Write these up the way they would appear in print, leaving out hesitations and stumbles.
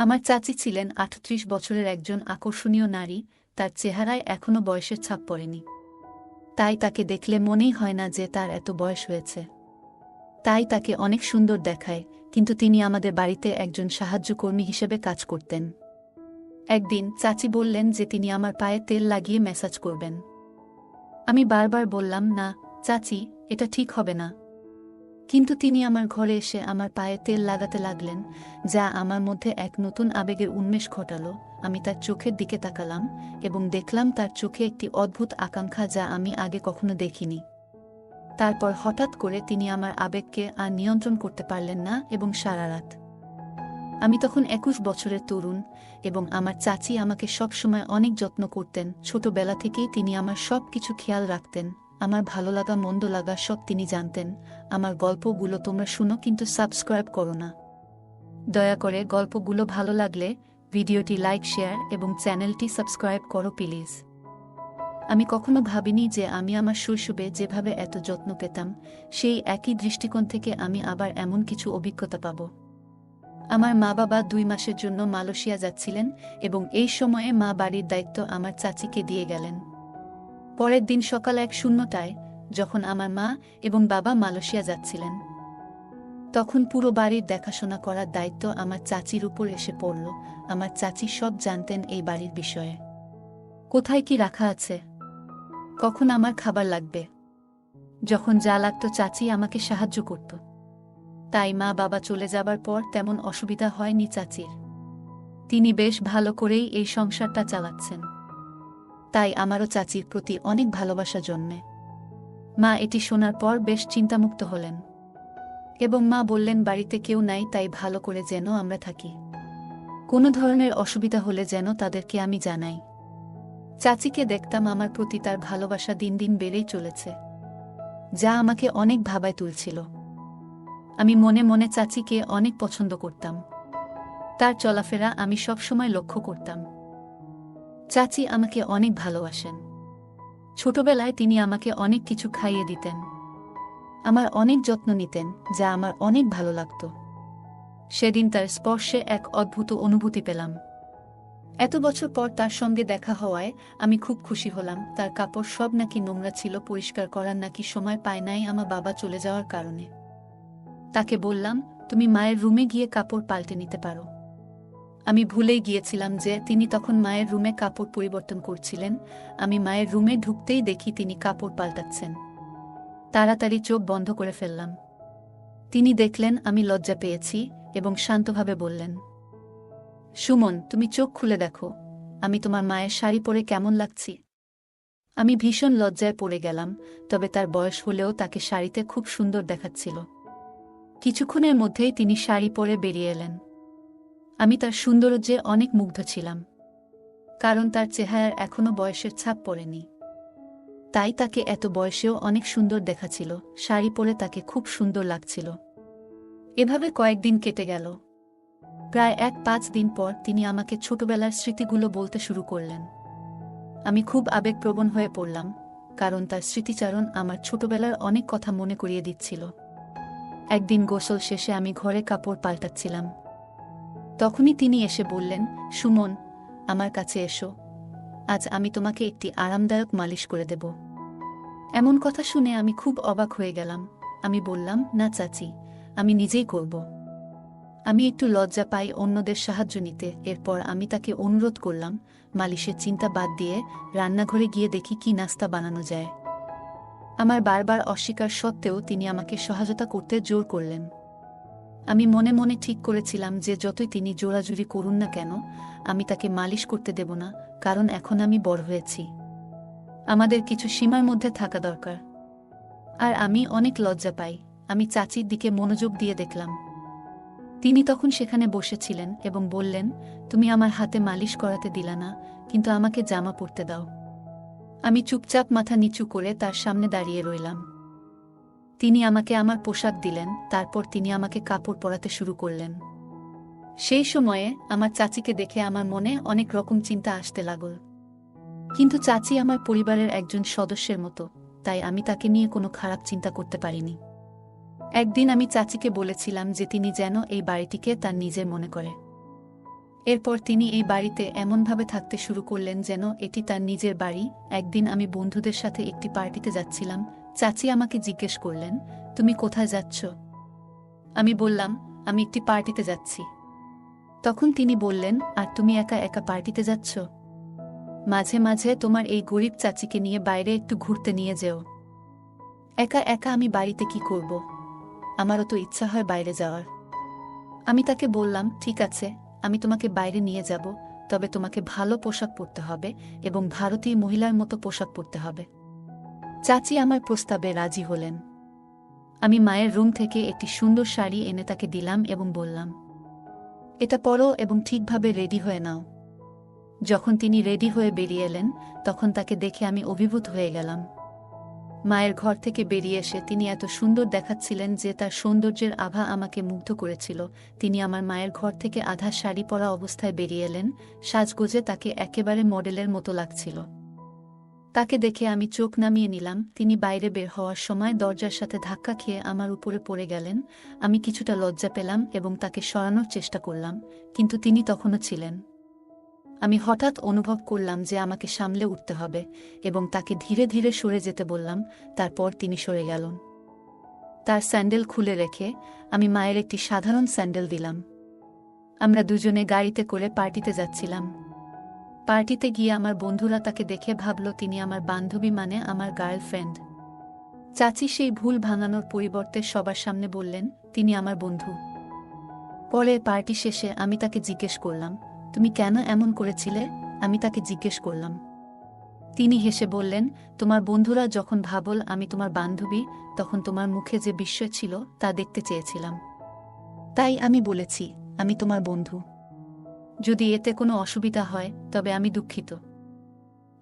আমার চাচি ছিলেন ৩৮ বছরের একজন আকর্ষণীয় নারী, তার চেহারায় এখনো বয়সের ছাপ পড়েনি। তাই তাকে দেখলে মনেই হয় না যে তার এত বয়স হয়েছে। তাই তাকে অনেক সুন্দর দেখায়, কিন্তু তিনি আমাদের বাড়িতে একজন সাহায্যকর্মী হিসেবে কাজ করতেন। একদিন চাচি বললেন যে তিনি আমার পায়ে তেল লাগিয়ে ম্যাসাজ করবেন। আমি বারবার বললাম, না চাচি, এটা ঠিক হবে না। কিন্তু তিনি আমার ঘরে এসে আমার পায়ে তেল লাগাতে লাগলেন, যা আমার মধ্যে এক নতুন আবেগের উন্মেষ ঘটালো। আমি তার চোখের দিকে তাকালাম এবং দেখলাম তার চোখে একটি অদ্ভুত আকাঙ্ক্ষা, যা আমি আগে কখনো দেখিনি। তারপর হঠাৎ করে তিনি আমার আবেগকে আর নিয়ন্ত্রণ করতে পারলেন না এবং সারা রাত। আমি তখন ২১ বছরের তরুণ এবং আমার চাচি আমাকে সবসময় অনেক যত্ন করতেন। ছোটবেলা থেকেই তিনি আমার সব কিছু খেয়াল রাখতেন, আমার ভালো লাগা মন্দ লাগা সব তিনি জানতেন। আমার গল্পগুলো তোমরা শুনো, কিন্তু সাবস্ক্রাইব করো না। দয়া করে গল্পগুলো ভালো লাগলে ভিডিওটি লাইক, শেয়ার এবং চ্যানেলটি সাবস্ক্রাইব করো প্লিজ। আমি কখনো ভাবিনি যে আমি আমার শৈশবে যেভাবে এত যত্ন পেতাম, সেই একই দৃষ্টিকোণ থেকে আমি আবার এমন কিছু অভিজ্ঞতা পাব। আমার মা বাবা ২ মাসের জন্য মালয়েশিয়া যাচ্ছিলেন এবং এই সময়ে মা বাড়ির দায়িত্ব আমার চাচিকে দিয়ে গেলেন। পরের দিন সকাল ১:০০টায়, যখন আমার মা এবং বাবা মালয়েশিয়া যাচ্ছিলেন, তখন পুরো বাড়ির দেখাশোনা করার দায়িত্ব আমার চাচির উপর এসে পড়ল। আমার চাচি সব জানতেন এই বাড়ির বিষয়ে। কোথায় কি রাখা আছে, কখন আমার খাবার লাগবে, যখন যা লাগতো চাচি আমাকে সাহায্য করত। তাই মা বাবা চলে যাবার পর তেমন অসুবিধা হয়নি চাচির। তিনি বেশ ভালো করেই এই সংসারটা চালাচ্ছেন। তাই আমারও চাচির প্রতি অনেক ভালোবাসা জন্মে। মা এটি শোনার পর বেশ চিন্তামুক্ত হলেন এবং মা বললেন, বাড়িতে কেউ নাই, তাই ভালো করে যেন আমরা থাকি। কোনো ধরনের অসুবিধা হলে যেন তাদেরকে আমি জানাই। চাচিকে দেখতাম আমার প্রতি তার ভালোবাসা দিন দিন বেড়েই চলেছে, যা আমাকে অনেক ভাবায় তুলছিল। আমি মনে মনে চাচিকে অনেক পছন্দ করতাম। তার চলাফেরা আমি সবসময় লক্ষ্য করতাম। চাচি আমাকে অনেক ভালোবাসেন। ছোটবেলায় তিনি আমাকে অনেক কিছু খাইয়ে দিতেন, আমার অনেক যত্ন নিতেন, যা আমার অনেক ভালো লাগত। সেদিন তার স্পর্শে এক অদ্ভুত অনুভূতি পেলাম। এত বছর পর তার সঙ্গে দেখা হওয়ায় আমি খুব খুশি হলাম। তার কাপড় সব নাকি নোংরা ছিল, পরিষ্কার করার নাকি সময় পায় নাই আমার বাবা চলে যাওয়ার কারণে। তাকে বললাম, তুমি মায়ের রুমে গিয়ে কাপড় পাল্টে নিতে পারো। আমি ভুলেই গিয়েছিলাম যে তিনি তখন মায়ের রুমে কাপড় পরিবর্তন করছিলেন। আমি মায়ের রুমে ঢুকতেই দেখি তিনি কাপড় পাল্টাচ্ছেন। তাড়াতাড়ি চোখ বন্ধ করে ফেললাম। তিনি দেখলেন আমি লজ্জা পেয়েছি এবং শান্তভাবে বললেন, সুমন, তুমি চোখ খুলে দেখো, আমি তোমার মায়ের শাড়ি পরে কেমন লাগছি। আমি ভীষণ লজ্জায় পড়ে গেলাম, তবে তার বয়স হলেও তাকে শাড়িতে খুব সুন্দর দেখাচ্ছিল। কিছুক্ষণের মধ্যেই তিনি শাড়ি পরে বেরিয়ে এলেন। আমি তার সৌন্দর্যে অনেক মুগ্ধ ছিলাম, কারণ তার চেহারার এখনো বয়সের ছাপ পড়েনি। তাই তাকে এত বয়সেও অনেক সুন্দর দেখাচ্ছিল। শাড়ি পরে তাকে খুব সুন্দর লাগছিল। এভাবে কয়েকদিন কেটে গেল। প্রায় ৫ দিন পর তিনি আমাকে ছোটবেলার স্মৃতিগুলো বলতে শুরু করলেন। আমি খুব আবেগপ্রবণ হয়ে পড়লাম, কারণ তার স্মৃতিচারণ আমার ছোটবেলার অনেক কথা মনে করিয়ে দিচ্ছিল। একদিন গোসল শেষে আমি ঘরে কাপড় পাল্টাচ্ছিলাম। তখনই তিনি এসে বললেন, সুমন, আমার কাছে এসো, আজ আমি তোমাকে একটি আরামদায়ক মালিশ করে দেব। এমন কথা শুনে আমি খুব অবাক হয়ে গেলাম। আমি বললাম, না চাচি, আমি নিজেই করব। আমি একটু লজ্জা পাই অন্যদের সাহায্য নিতে। এরপর আমি তাকে অনুরোধ করলাম, মালিশের চিন্তা বাদ দিয়ে রান্নাঘরে গিয়ে দেখি কি নাস্তা বানানো যায়। আমার বারবার অস্বীকার সত্ত্বেও তিনি আমাকে সহায়তা করতে জোর করলেন। আমি মনে মনে ঠিক করেছিলাম যে যতই তিনি জোরাজুরি করুন না কেন, আমি তাকে মালিশ করতে দেব না, কারণ এখন আমি বড় হয়েছি। আমাদের কিছু সীমার মধ্যে থাকা দরকার। আর আমি অনেক লজ্জা পাই। আমি চাচির দিকে মনোযোগ দিয়ে দেখলাম। তিনি তখন সেখানে বসেছিলেন এবং বললেন, তুমি আমার হাতে মালিশ করাতে দিলা না, কিন্তু আমাকে জামা পরতে দাও। আমি চুপচাপ মাথা নিচু করে তার সামনে দাঁড়িয়ে রইলাম। তিনি আমাকে আমার পোশাক দিলেন, তারপর তিনি আমাকে কাপড় পরাতে শুরু করলেন। সেই সময়ে আমার চাচিকে দেখে আমার মনে অনেক রকম চিন্তা আসতে লাগল। কিন্তু চাচি আমার পরিবারের একজন সদস্যের মতো, তাই আমি তাকে নিয়ে কোনো খারাপ চিন্তা করতে পারিনি। একদিন আমি চাচিকে বলেছিলাম যে তিনি যেন এই বাড়িটিকে তার নিজের মনে করে। এরপর তিনি এই বাড়িতে এমনভাবে থাকতে শুরু করলেন যেন এটি তার নিজের বাড়ি। একদিন আমি বন্ধুদের সাথে একটি পার্টিতে যাচ্ছিলাম। চাচি আমাকে জিজ্ঞেস করলেন, তুমি কোথায় যাচ্ছ? আমি বললাম, আমি একটি পার্টিতে যাচ্ছি। তখন তিনি বললেন, আর তুমি একা একা পার্টিতে যাচ্ছ? মাঝে মাঝে তোমার এই গরিব চাচিকে নিয়ে বাইরে একটু ঘুরতে নিয়ে যেও। একা একা আমি বাড়িতে কি করব? আমারও তো ইচ্ছা হয় বাইরে যাওয়ার। আমি তাকে বললাম, ঠিক আছে, আমি তোমাকে বাইরে নিয়ে যাব, তবে তোমাকে ভালো পোশাক পরতে হবে এবং ভারতীয় মহিলার মতো পোশাক পরতে হবে। চাচি আমার প্রস্তাবে রাজি হলেন। আমি মায়ের রুম থেকে একটি সুন্দর শাড়ি এনে তাকে দিলাম এবং বললাম, এটা পরো এবং ঠিকভাবে রেডি হয়ে নাও। যখন তিনি রেডি হয়ে বেরিয়ে এলেন, তখন তাকে দেখে আমি অভিভূত হয়ে গেলাম। মায়ের ঘর থেকে বেরিয়ে এসে তিনি এত সুন্দর দেখাচ্ছিলেন যে তার সৌন্দর্যের আভা আমাকে মুগ্ধ করেছিল। তিনি আমার মায়ের ঘর থেকে আধা শাড়ি পরা অবস্থায় বেরিয়ে এলেন। সাজগোজে তাকে একেবারে মডেলের মতো লাগছিল। তাকে দেখে আমি চোখ নামিয়ে নিলাম। তিনি বাইরে বের হওয়ার সময় দরজার সাথে ধাক্কা খেয়ে আমার উপরে পড়ে গেলেন। আমি কিছুটা লজ্জা পেলাম এবং তাকে সরানোর চেষ্টা করলাম, কিন্তু তিনি তখনও ছিলেন। আমি হঠাৎ অনুভব করলাম যে আমাকে সামলে উঠতে হবে এবং তাকে ধীরে ধীরে সরে যেতে বললাম। তারপর তিনি সরে গেলেন। তার স্যান্ডেল খুলে রেখে আমি মায়ের একটি সাধারণ স্যান্ডেল দিলাম। আমরা দুজনে গাড়িতে করে পার্টিতে যাচ্ছিলাম। পার্টিতে গিয়ে আমার বন্ধুরা তাকে দেখে ভাবল তিনি আমার বান্ধবী, মানে আমার গার্লফ্রেন্ড। চাচি সেই ভুল ভাঙানোর পরিবর্তে সবার সামনে বললেন, তিনি আমার বন্ধু। পরে পার্টি শেষে আমি তাকে জিজ্ঞেস করলাম, তুমি কেন এমন করেছিলে? আমি তাকে জিজ্ঞেস করলাম। তিনি হেসে বললেন, তোমার বন্ধুরা যখন ভাবল আমি তোমার বান্ধবী, তখন তোমার মুখে যে বিস্ময় ছিল তা দেখতে চেয়েছিলাম। তাই আমি বলেছি আমি তোমার বন্ধু। যদি এতে কোনো অসুবিধা হয় তবে আমি দুঃখিত।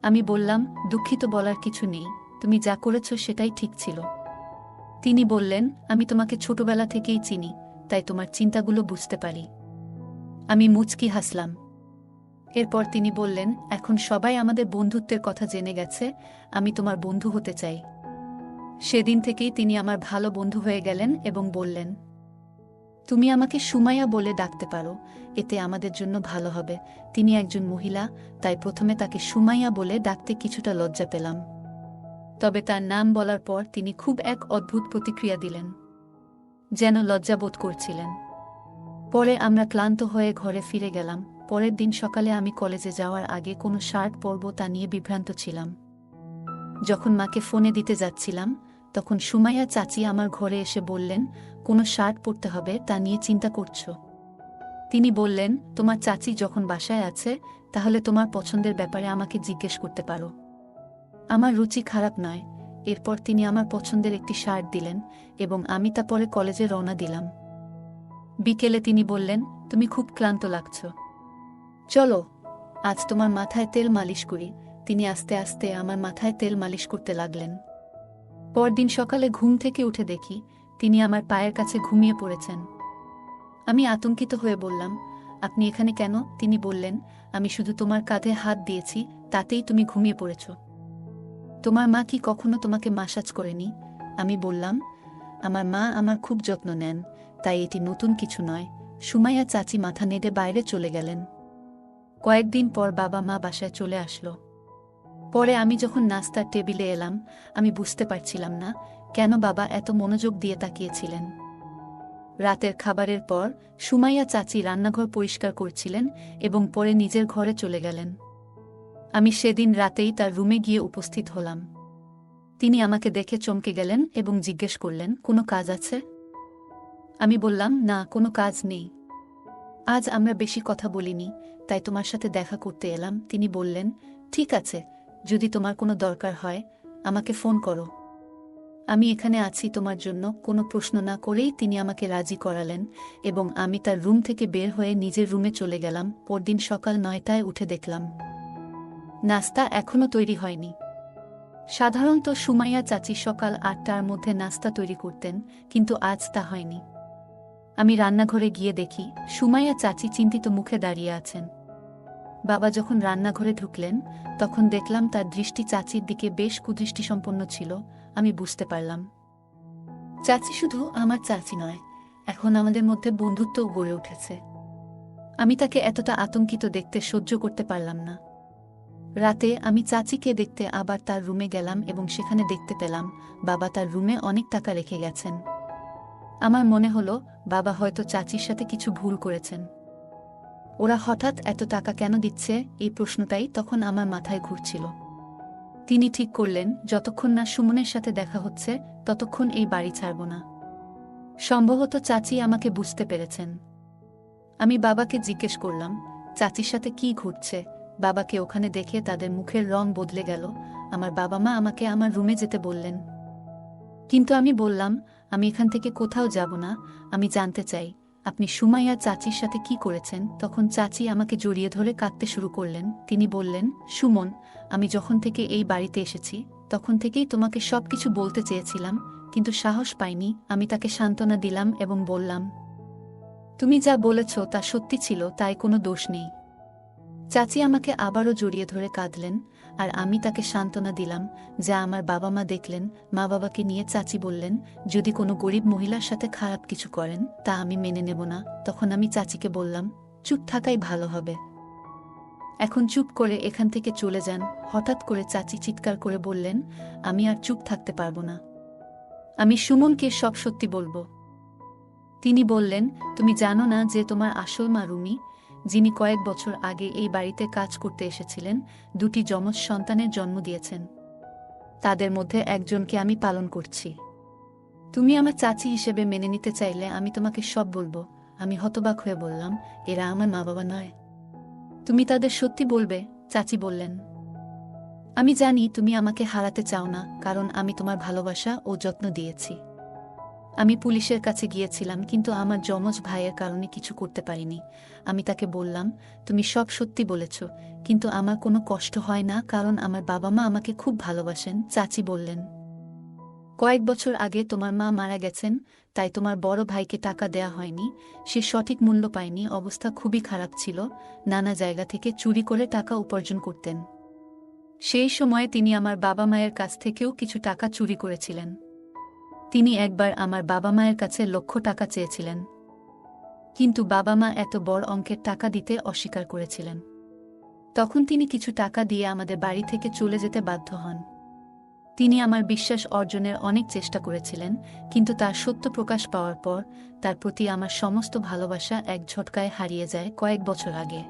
আমি বললাম, দুঃখিত বলার কিছু নেই, তুমি যা করেছ সেটাই ঠিক ছিল। তিনি বললেন, আমি তোমাকে ছোটবেলা থেকেই চিনি, তাই তোমার চিন্তাগুলো বুঝতে পারি। আমি মুচকি হাসলাম। এরপর তিনি বললেন, এখন সবাই আমাদের বন্ধুত্বের কথা জেনে গেছে, আমি তোমার বন্ধু হতে চাই। সেদিন থেকেই তিনি আমার ভালো বন্ধু হয়ে গেলেন এবং বললেন, তুমি আমাকে সুমাইয়া বলে ডাকতে পারো, এতে আমাদের জন্য ভালো হবে। তিনি একজন মহিলা, তাই প্রথমে তাকে সুমাইয়া বলে ডাকতে কিছুটা লজ্জা পেলাম। তবে তার নাম বলার পর তিনি খুব এক অদ্ভুত প্রতিক্রিয়া দিলেন, যেন লজ্জা বোধ করছিলেন। পরে আমরা ক্লান্ত হয়ে ঘরে ফিরে গেলাম। পরের দিন সকালে আমি কলেজে যাওয়ার আগে কোনো শার্ট পরব তা নিয়ে বিভ্রান্ত ছিলাম। যখন মাকে ফোনে দিতে যাচ্ছিলাম, তখন সুমাইয়া চাচি আমার ঘরে এসে বললেন, কোনো শার্ট পরতে হবে তা নিয়ে চিন্তা করছো? তিনি বললেন, তোমার চাচি যখন বাসায় আছে তাহলে তোমার পছন্দের ব্যাপারে আমাকে জিজ্ঞেস করতে পারো। আমার রুচি খারাপ নয়। এরপর তিনি আমার পছন্দের একটি শার্ট দিলেন এবং আমি তা পরে কলেজে রওনা দিলাম। বিকেলে তিনি বললেন, তুমি খুব ক্লান্ত লাগছ, চলো আজ তোমার মাথায় তেল মালিশ করি। তিনি আস্তে আস্তে আমার মাথায় তেল মালিশ করতে লাগলেন। পরদিন সকালে ঘুম থেকে উঠে দেখি তিনি আমার পায়ের কাছে ঘুমিয়ে পড়েছেন। আমি আতঙ্কিত হয়ে বললাম, আপনি এখানে কেন? তিনি বললেন, আমি শুধু তোমার কাঁধে হাত দিয়েছি, তাতেই তুমি ঘুমিয়ে পড়েছ। তোমার মা কি কখনো তোমাকে মাসাজ করেনি? আমি বললাম, আমার মা আমার খুব যত্ন নেন, তাই এটি নতুন কিছু নয়। সুমাইয়া চাচি মাথা নেড়ে বাইরে চলে গেলেন। কয়েকদিন পর বাবা মা বাসায় চলে আসলো। পরে আমি যখন নাস্তার টেবিলে এলাম, আমি বুঝতে পারছিলাম না কেন বাবা এত মনোযোগ দিয়ে তাকিয়েছিলেন। রাতের খাবারের পর সুমাইয়া চাচি রান্নাঘর পরিষ্কার করছিলেন এবং পরে নিজের ঘরে চলে গেলেন। আমি সেদিন রাতেই তার রুমে গিয়ে উপস্থিত হলাম। তিনি আমাকে দেখে চমকে গেলেন এবং জিজ্ঞেস করলেন, কোনো কাজ আছে? আমি বললাম, না, কোনো কাজ নেই। আজ আমরা বেশি কথা বলিনি, তাই তোমার সাথে দেখা করতে এলাম। তিনি বললেন, ঠিক আছে, যদি তোমার কোনো দরকার হয় আমাকে ফোন করো, আমি এখানে আছি তোমার জন্য। কোনো প্রশ্ন না করেই তিনি আমাকে রাজি করালেন এবং আমি তার রুম থেকে বের হয়ে নিজের রুমে চলে গেলাম। পরদিন সকাল 9টায় উঠে দেখলাম নাস্তা এখনও তৈরি হয়নি। সাধারণত সুমাইয়া চাচি সকাল 8টার মধ্যে নাস্তা তৈরি করতেন, কিন্তু আজ তা হয়নি। আমি রান্নাঘরে গিয়ে দেখি সুমাইয়া চাচি চিন্তিত মুখে দাঁড়িয়ে আছেন। বাবা যখন রান্নাঘরে ঢুকলেন তখন দেখলাম তার দৃষ্টি চাচির দিকে বেশ কুদৃষ্টিসম্পন্ন ছিল। আমি বুঝতে পারলাম, চাচি শুধু আমার চাচি নয়, এখন আমাদের মধ্যে বন্ধুত্বও গড়ে উঠেছে। আমি তাকে এতটা আতঙ্কিত দেখতে সহ্য করতে পারলাম না। রাতে আমি চাচিকে দেখতে আবার তার রুমে গেলাম এবং সেখানে দেখতে পেলাম বাবা তার রুমে অনেক টাকা রেখে গেছেন। আমার মনে হলো বাবা হয়তো চাচির সাথে কিছু ভুল করেছেন। ওরা হঠাৎ এত টাকা কেন দিচ্ছে, এই প্রশ্নটাই তখন আমার মাথায় ঘুরছিল। তিনি ঠিক করলেন যতক্ষণ না সুমনের সাথে দেখা হচ্ছে ততক্ষণ এই বাড়ি ছাড়ব না। সম্ভবত চাচি আমাকে বুঝতে পেরেছেন। আমি বাবাকে জিজ্ঞেস করলাম, চাচির সাথে কি ঘটছে? বাবাকে ওখানে দেখে তাদের মুখের রং বদলে গেল। আমার বাবা মা আমাকে আমার রুমে যেতে বললেন, কিন্তু আমি বললাম আমি এখান থেকে কোথাও যাব না, আমি জানতে চাই আপনি সুমাইয়া চাচির সাথে কি করেছেন। তখন চাচি আমাকে জড়িয়ে ধরে কাঁদতে শুরু করলেন। তিনি বললেন, সুমন, আমি যখন থেকে এই বাড়িতে এসেছি তখন থেকেই তোমাকে সবকিছু বলতে চেয়েছিলাম, কিন্তু সাহস পাইনি। আমি তাকে সান্ত্বনা দিলাম এবং বললাম, তুমি যা বলেছ তা সত্যি ছিল, তাই কোনো দোষ নেই। চাচি আমাকে আবারও জড়িয়ে ধরে কাঁদলেন, আর আমি তাকে সান্ত্বনা দিলাম যা আমার বাবা মা দেখলেন। মা বাবাকে নিয়ে চাচি বললেন, যদি কোনো গরিব মহিলার সাথে খারাপ কিছু করেন তা আমি মেনে নেব না। তখন আমি চাচিকে বললাম, চুপ থাকাই ভালো হবে, এখন চুপ করে এখান থেকে চলে যান। হঠাৎ করে চাচি চিৎকার করে বললেন, আমি আর চুপ থাকতে পারবো না, আমি সুমনকে সব সত্যি বলবো। তিনি বললেন, তুমি জানো না যে তোমার আসল মা রুমি, যিনি কয়েক বছর আগে এই বাড়িতে কাজ করতে এসেছিলেন, দুটি যমজ সন্তানের জন্ম দিয়েছেন। তাদের মধ্যে একজনকে আমি পালন করছি। তুমি আমার চাচি হিসেবে মেনে নিতে চাইলে আমি তোমাকে সব বলবো। আমি হতবাক হয়ে বললাম, এরা আমার মা বাবা নয়, তুমি তাদের সত্যি বলবে? চাচি বললেন, আমি জানি তুমি আমাকে হারাতে চাও না, কারণ আমি তোমার ভালোবাসা ও যত্ন দিয়েছি। আমি পুলিশের কাছে গিয়েছিলাম, কিন্তু আমার যমজ ভাইয়ের কারণে কিছু করতে পারিনি। আমি তাকে বললাম, তুমি সব সত্যি বলেছ, কিন্তু আমার কোনো কষ্ট হয় না, কারণ আমার বাবা মা আমাকে খুব ভালোবাসেন। চাচি বললেন, কয়েক বছর আগে তোমার মা মারা গেছেন, তাই তোমার বড় ভাইকে টাকা দেয়া হয়নি। সে সঠিক মূল্য পায়নি, অবস্থা খুবই খারাপ ছিল, নানা জায়গা থেকে চুরি করে টাকা উপার্জন করতেন। সেই সময়ে তিনি আমার বাবা মায়ের কাছ থেকেও কিছু টাকা চুরি করেছিলেন। তিনি একবার আমার বাবা মায়ের কাছে লক্ষ টাকা চেয়েছিলেন, কিন্তু বাবা মা এত বড় অঙ্কের টাকা দিতে অস্বীকার করেছিলেন। তখন তিনি কিছু টাকা দিয়ে আমাদের বাড়ি থেকে চলে যেতে বাধ্য হন। তিনি আমার বিশ্বাস অর্জনের অনেক চেষ্টা করেছিলেন, কিন্তু তার সত্য প্রকাশ পাওয়ার পর তার প্রতি আমার সমস্ত ভালোবাসা এক ঝটকায় হারিয়ে যায় কয়েক বছর আগে।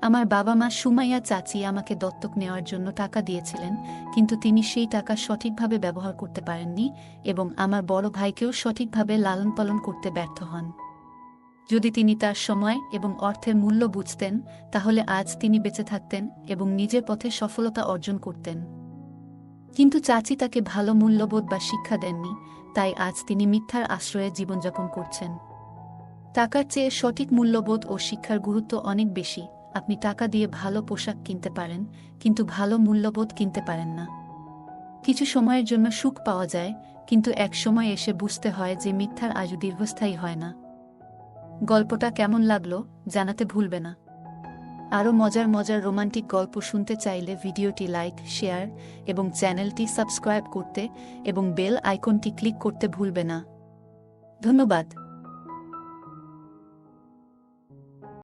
আমার বাবা মা সুমাইয়া চাচি আমাকে দত্তক নেওয়ার জন্য টাকা দিয়েছিলেন, কিন্তু তিনি সেই টাকা সঠিকভাবে ব্যবহার করতে পারেননি এবং আমার বড় ভাইকেও সঠিকভাবে লালন পালন করতে ব্যর্থ হন। যদি তিনি তার সময় এবং অর্থের মূল্য বুঝতেন, তাহলে আজ তিনি বেঁচে থাকতেন এবং নিজের পথে সফলতা অর্জন করতেন। কিন্তু চাচি তাকে ভালো মূল্যবোধ বা শিক্ষা দেননি, তাই আজ তিনি মিথ্যার আশ্রয়ে জীবনযাপন করছেন। টাকার চেয়ে সঠিক মূল্যবোধ ও শিক্ষার গুরুত্ব অনেক বেশি। আপনি টাকা দিয়ে ভালো পোশাক কিনতে পারেন, কিন্তু ভালো মূল্যবোধ কিনতে পারেন না। কিছু সময়ের জন্য সুখ পাওয়া যায়, কিন্তু এক সময় এসে বুঝতে হয় যে মিথ্যার আজও দীর্ঘস্থায়ী হয় না। গল্পটা কেমন লাগলো জানাতে ভুলবে না। আরও মজার মজার রোমান্টিক গল্প শুনতে চাইলে ভিডিওটি লাইক, শেয়ার এবং চ্যানেলটি সাবস্ক্রাইব করতে এবং বেল আইকনটি ক্লিক করতে ভুলবে না। ধন্যবাদ।